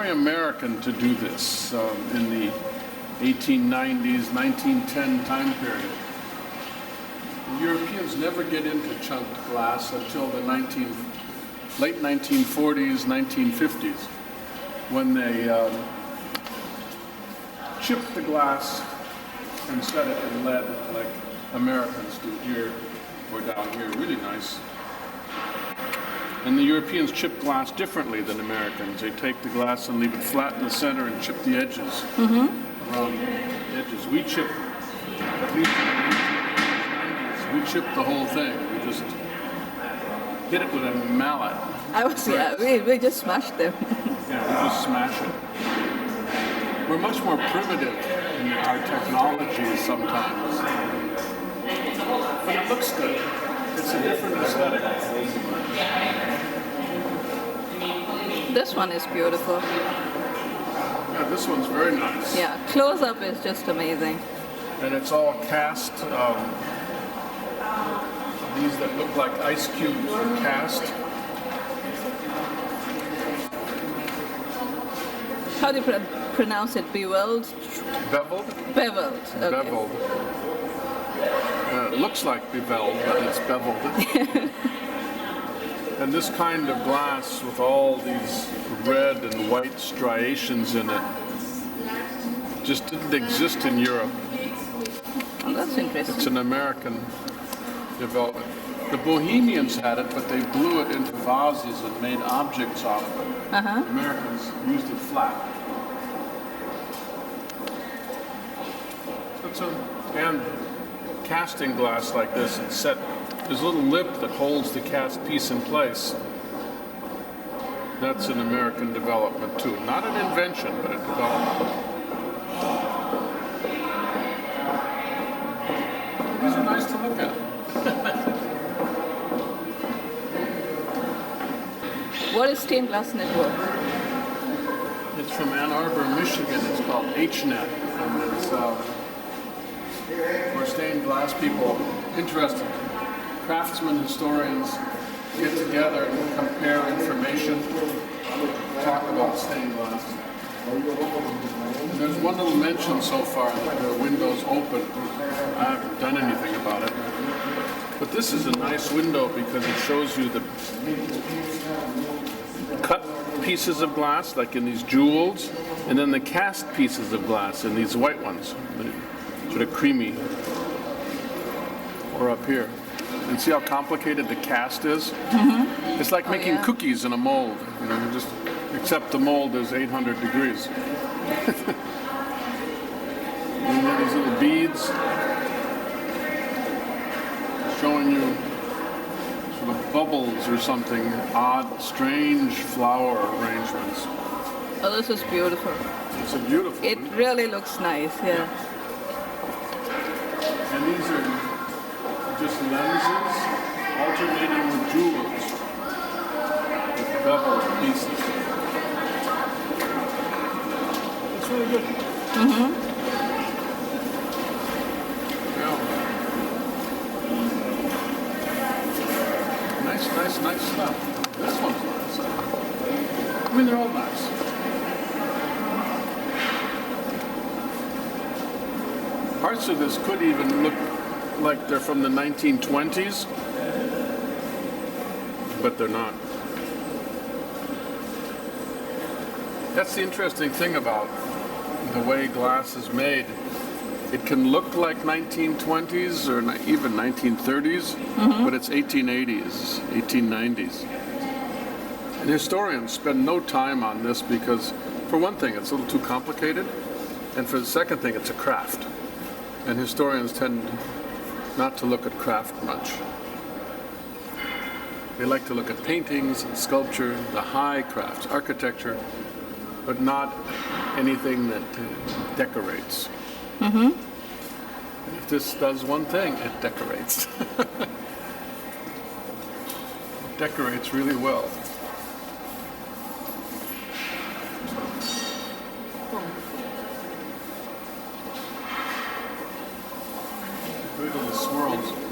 very American to do this in the 1890s, 1910 time period. The Europeans never get into chunked glass until the late 1940s, 1950s, when they chip the glass and set it in lead like Americans do here or down here. Really nice. And the Europeans chip glass differently than Americans. They take the glass and leave it flat in the center and chip the edges around the edges. We chip, at least in the 1990s, we chip the whole thing. We just hit it with a mallet. We just smashed them. Yeah, we just smash it. We're much more primitive in our technology sometimes. But it looks good. It's a different aesthetic. This one is beautiful. Yeah, this one's very nice. Yeah, close-up is just amazing. And it's all cast. These that look like ice cubes are cast. How do you pronounce it? Beveled? Beveled? Beveled. Okay. Beveled. It looks like beveled, but it's beveled. And this kind of glass with all these red and white striations in it just didn't exist in Europe. Oh, that's interesting. It's an American development. The Bohemians had it, but they blew it into vases and made objects out of it. The Americans used it flat. And casting glass like this, it's set. There's a little lip that holds the cast piece in place. That's an American development too. Not an invention, but a development. These are nice to look at. What is Stained Glass Network? It's from Ann Arbor, Michigan. It's called HNet, and it's for stained glass people interested. Craftsmen, historians get together and compare information, talk about stained glass. And there's one little mention so far that the window's open. I haven't done anything about it. But this is a nice window because it shows you the cut pieces of glass, like in these jewels, and then the cast pieces of glass in these white ones, sort of creamy, or up here. And see how complicated the cast is? It's like making cookies in a mold. You know, except the mold is 800 degrees. And you have these little beads showing you sort of bubbles or something, odd, strange flower arrangements. Oh, this is beautiful. It's a beautiful. It really looks nice, yeah. And these are just lenses alternating with jewels, with beveled pieces. It's really good. Yeah. Nice stuff. This one's nice. I mean, they're all nice. Parts of this could even look like they're from the 1920s, but they're not. That's the interesting thing about the way glass is made. It can look like 1920s or even 1930s, but it's 1880s, 1890s. And historians spend no time on this because, for one thing, it's a little too complicated, and for the second thing, it's a craft. And historians tend not to look at craft much. They like to look at paintings and sculpture, the high crafts, architecture, but not anything that decorates. And if this does one thing, it decorates. It decorates really well. Look at the swirls.